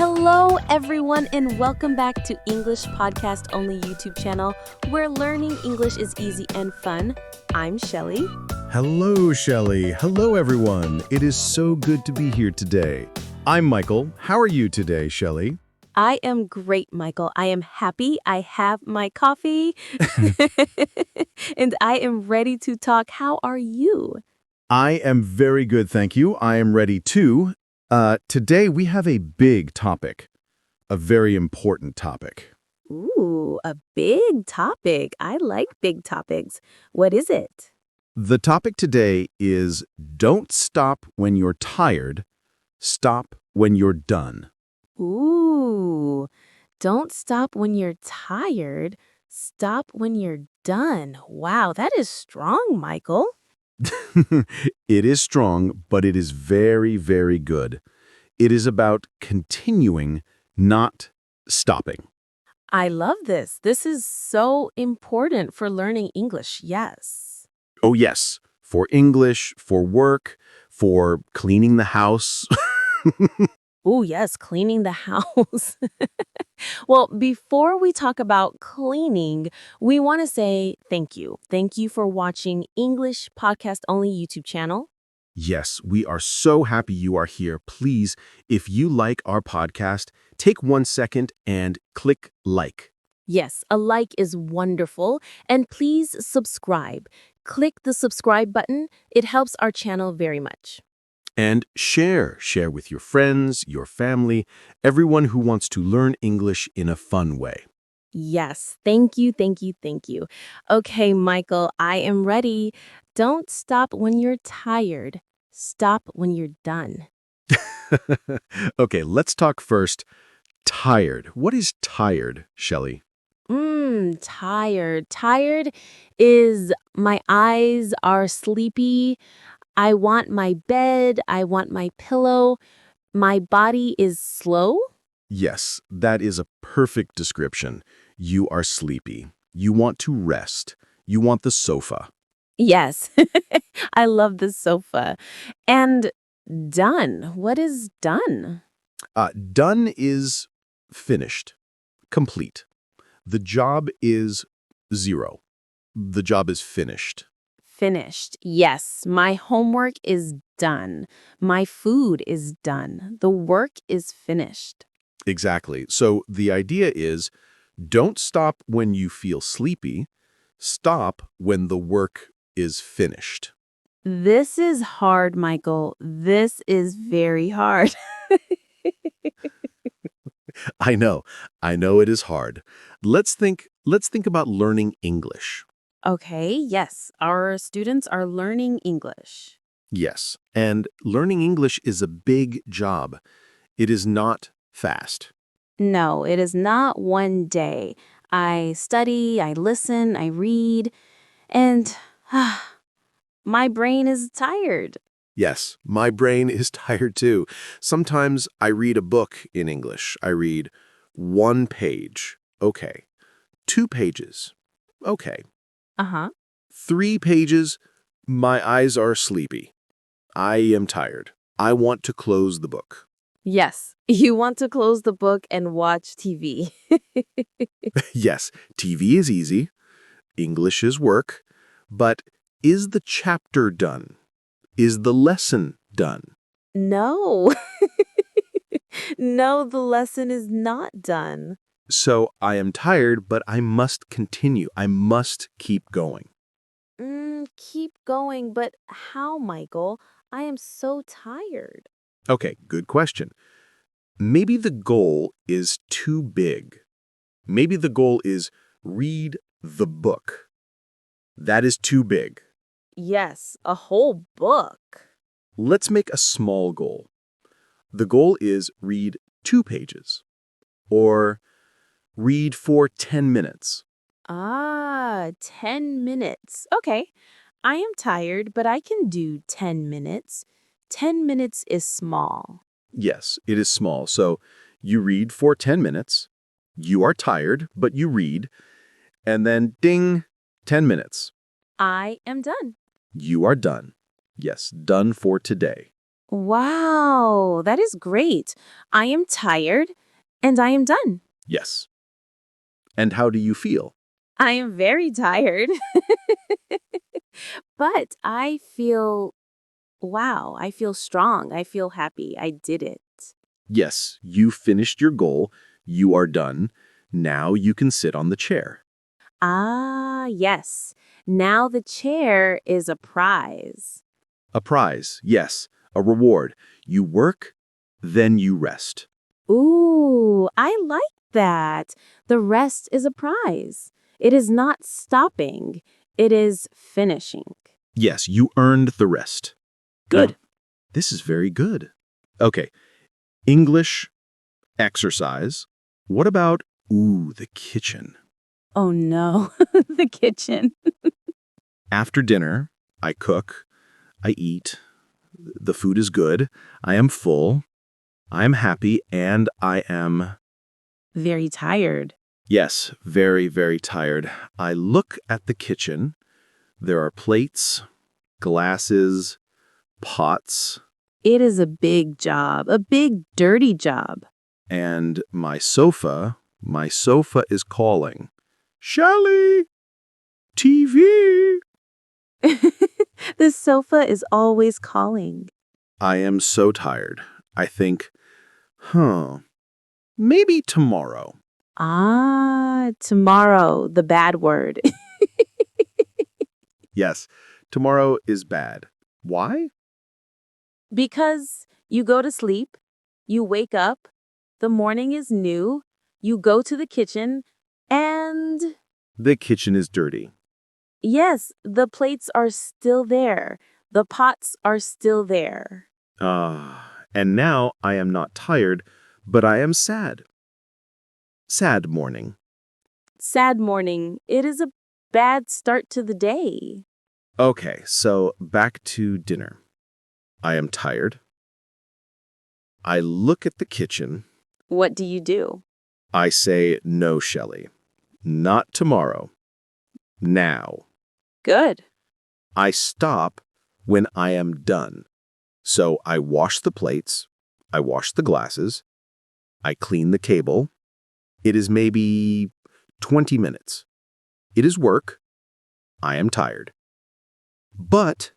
Hello, everyone, and welcome back to English Podcast Only YouTube channel, where learning English is easy and fun. I'm Shelly. Hello, Shelly. Hello, everyone. It is so good to be here today. I'm Michael. How are you today, Shelly? I am great, Michael. I am happy. I have my coffee. And I am ready to talk. How are you? I am very good, thank you. I am ready too. Today we have a big topic, a very important topic. Ooh, a big topic. I like big topics. What is it? The topic today is don't stop when you're tired, stop when you're done. Ooh, don't stop when you're tired. Stop when you're done. Wow, that is strong, Michael. It is strong, but it is very, very good. It is about continuing, not stopping. I love this. This is so important for learning English. Yes. Oh, yes, for English, for work, for cleaning the house. Oh, yes, cleaning the house. Well, before we talk about cleaning, we want to say thank you. Thank you for watching English Podcast Only YouTube channel. Yes, we are so happy you are here. Please, if you like our podcast, take 1 second and click like. Yes, a like is wonderful. And please subscribe. Click the subscribe button. It helps our channel very much. And share with your friends, your family, everyone who wants to learn English in a fun way. Yes, thank you, thank you, thank you. Okay, Michael, I am ready. Don't stop when you're tired. Stop when you're done. Okay, let's talk first. Tired. What is tired, Shelley? Tired. Tired is my eyes are sleepy. I want my bed. I want my pillow. My body is slow. Yes, that is a perfect description. You are sleepy. You want to rest. You want the sofa. Yes, I love the sofa. And done. What is done? Done is finished, complete. The job is 0. The job is finished. Finished. Yes, my homework is done. My food is done. The work is finished. Exactly. So the idea is don't stop when you feel sleepy. Stop when the work is finished. This is hard, Michael. This is very hard. I know. I know it is hard. Let's think about learning English. Okay, yes, our students are learning English. Yes. And learning English is a big job. It is not fast. No, it is not one day. I study, I listen, I read, and my brain is tired. Yes, my brain is tired too. Sometimes I read a book in English. I read 1 page. Okay. 2 pages. Okay. Uh-huh. 3 pages. My eyes are sleepy. I am tired. I want to close the book. Yes, you want to close the book and watch TV. Yes, TV is easy. English is work. But is the chapter done? Is the lesson done? No. No, the lesson is not done. So I am tired, but I must continue. I must keep going. Keep going, but how, Michael? I am so tired. Okay, good question. Maybe the goal is too big. Maybe the goal is read the book. That is too big. Yes, a whole book. Let's make a small goal. The goal is read 2 pages. Or read for 10 minutes. 10 minutes. Okay, I am tired, but I can do 10 minutes. 10 minutes is small. Yes, it is small. So you read for 10 minutes. You are tired, but you read. And then ding, 10 minutes. I am done. You are done. Yes, done for today. Wow, that is great. I am tired and I am done. Yes. And how do you feel? I am very tired, but I feel strong. I feel happy. I did it. Yes, you finished your goal. You are done. Now you can sit on the chair. Ah, yes. Now the chair is a prize. A prize, yes, a reward. You work, then you rest. Ooh, I like that. The rest is a prize. It is not stopping, it is finishing. Yes, you earned the rest. Good. This is very good. Okay, English, exercise. What about, the kitchen? Oh no, the kitchen. After dinner, I cook, I eat, the food is good, I am full, I am happy, and I am, Very tired. yes, very, very tired. I look at the kitchen. There are plates, glasses, pots, It is a big job, a big dirty job. and my sofa. My sofa is calling. Shelly! TV! The sofa is always calling. I am so tired. I think, maybe tomorrow. Ah, tomorrow, the bad word. Yes, tomorrow is bad. Why? Because you go to sleep, you wake up, the morning is new, you go to the kitchen, and The kitchen is dirty. yes, the plates are still there. The pots are still there. And now I am not tired, but I am sad. Sad morning. Sad morning. It is a bad start to the day. Okay, so back to dinner. I am tired. I look at the kitchen. What do you do? I say, no, Shelley. Not tomorrow. Now. Good. I stop when I am done. So I wash the plates. I wash the glasses. I clean the table. It is maybe 20 minutes. It is work. I am tired. But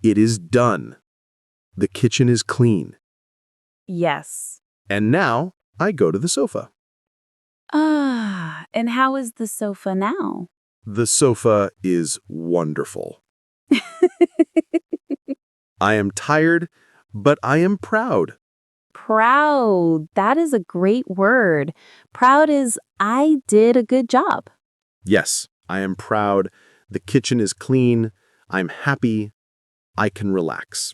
it is done. The kitchen is clean. Yes. And now I go to the sofa. Ah, and how is the sofa now? The sofa is wonderful. I am tired, but I am proud. Proud. That is a great word. Proud is I did a good job. Yes, I am proud. The kitchen is clean. I'm happy. I can relax.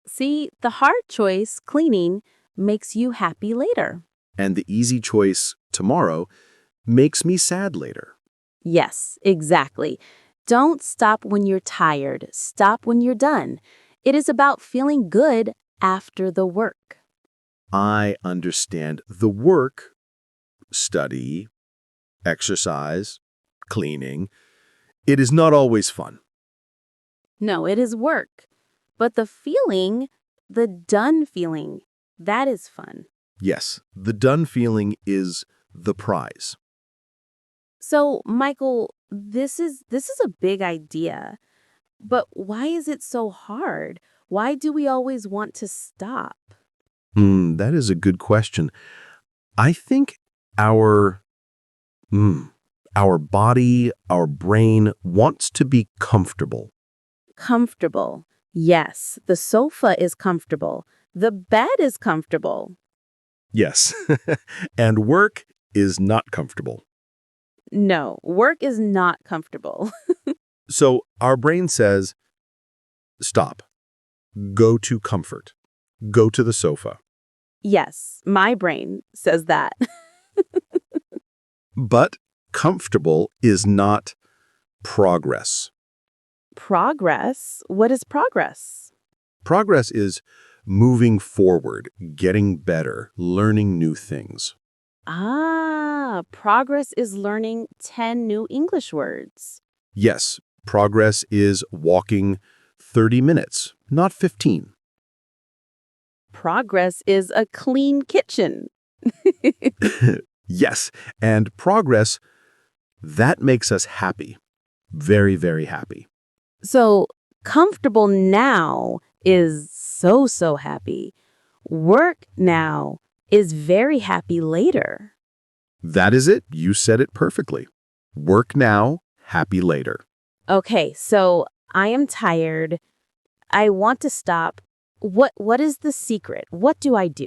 See, the hard choice, cleaning, makes you happy later. And the easy choice, tomorrow, makes me sad later. Yes, exactly. Don't stop when you're tired. Stop when you're done. It is about feeling good after the work. I understand the work, study, exercise, cleaning. It is not always fun. No, it is work. But the feeling, the done feeling, that is fun. Yes, the done feeling is the prize. So, Michael, this is a big idea. But why is it so hard? Why do we always want to stop? That is a good question. I think our our body, our brain wants to be comfortable. Comfortable. Yes, the sofa is comfortable. The bed is comfortable. Yes. And work is not comfortable. No, work is not comfortable. So our brain says, stop, go to comfort, go to the sofa. Yes, my brain says that. But comfortable is not progress. Progress? What is progress? Progress is moving forward, getting better, learning new things. Ah, progress is learning 10 new English words. Yes, progress is walking 30 minutes, not 15. progress is a clean kitchen. Yes, and progress, that makes us happy. Very, very happy. So, comfortable now is so happy. Work now is very happy later. That is it. You said it perfectly. Work now, happy later. Okay, so I am tired. I want to stop. What is the secret? What do I do?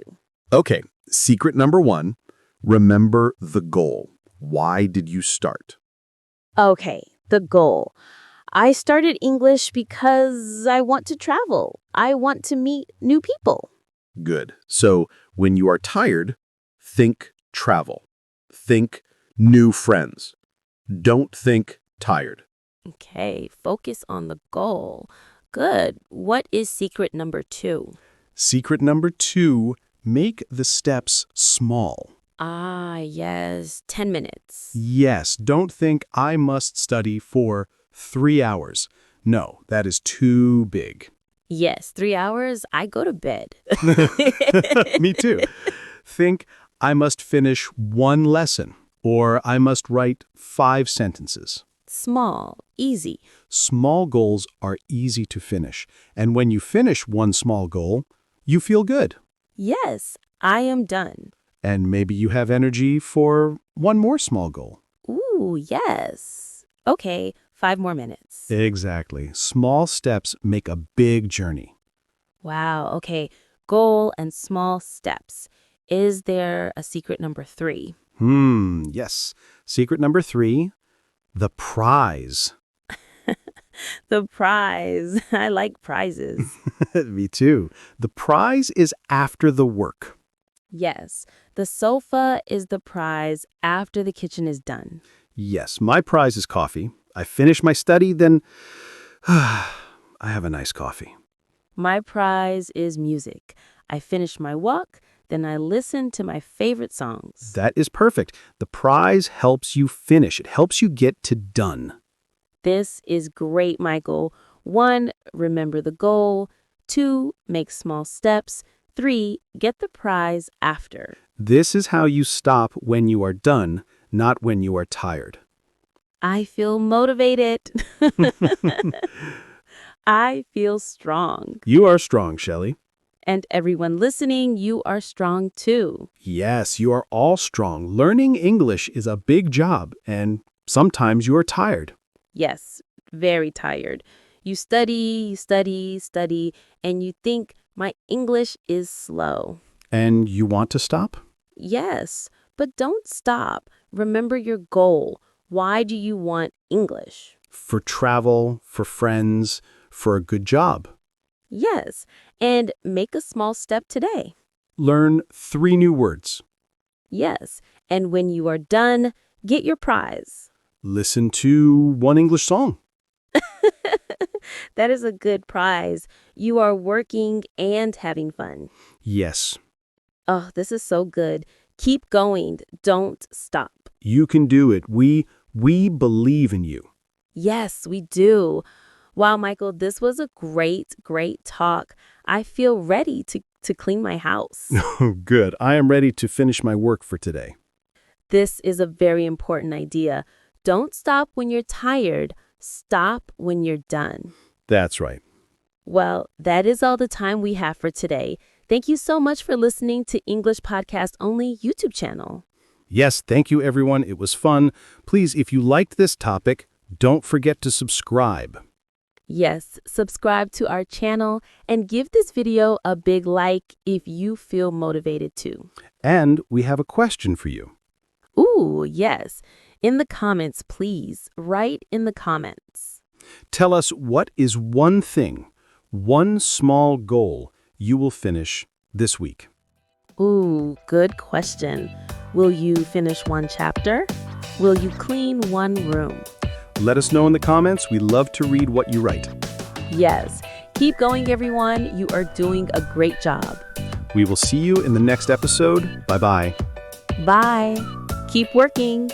Okay, secret number 1, remember the goal. Why did you start? Okay, the goal. I started English because I want to travel. I want to meet new people. Good. So when you are tired, think travel. Think new friends. Don't think tired. Okay, focus on the goal. Good. What is secret number 2? Secret number 2, make the steps small. Ah, yes, 10 minutes. Yes, don't think I must study for 3 hours. No, that is too big. Yes, 3 hours, I go to bed. Me too. Think I must finish 1 lesson, or I must write 5 sentences. Small, easy. Small goals are easy to finish, and when you finish 1 small goal, you feel good. Yes, I am done. And maybe you have energy for 1 more small goal. Ooh, yes. Okay, 5 more minutes. Exactly. Small steps make a big journey. Wow, okay. Goal and small steps. Is there a secret number 3? Yes. Secret number 3, the prize. The prize. I like prizes. Me too. The prize is after the work. Yes, the sofa is the prize after the kitchen is done. Yes, my prize is coffee. I finish my study, then I have a nice coffee. My prize is music. I finish my walk, then I listen to my favorite songs. That is perfect. The prize helps you finish. It helps you get to done. This is great, Michael. 1, remember the goal. 2, make small steps. 3, get the prize after. This is how you stop when you are done, not when you are tired. I feel motivated. I feel strong. You are strong, Shelly. And everyone listening, you are strong too. Yes, you are all strong. Learning English is a big job, and sometimes you are tired. Yes, very tired. You study, and you think, my English is slow. And you want to stop? Yes, but don't stop. Remember your goal. Why do you want English? For travel, for friends, for a good job. Yes, and make a small step today. Learn 3 new words. Yes, and when you are done, get your prize. Listen to 1 English song. That is a good prize. You are working and having fun. Yes, Oh, this is so good. Keep going. Don't stop. you can do it. We believe in you. Yes, we do. Wow, Michael, this was a great talk. I feel ready to clean my house. Oh, good. I am ready to finish my work for today. This is a very important idea. Don't stop when you're tired. Stop when you're done. That's right. Well, that is all the time we have for today. Thank you so much for listening to English Podcast Only YouTube channel. Yes, thank you, everyone. It was fun. Please, if you liked this topic, don't forget to subscribe. Yes, subscribe to our channel and give this video a big like if you feel motivated to. And we have a question for you. Ooh, yes. In the comments, please. Write in the comments. Tell us what is one thing, one small goal you will finish this week. Ooh, good question. Will you finish 1 chapter? Will you clean 1 room? Let us know in the comments. We love to read what you write. Yes. Keep going, everyone. You are doing a great job. We will see you in the next episode. Bye-bye. Bye. Keep working.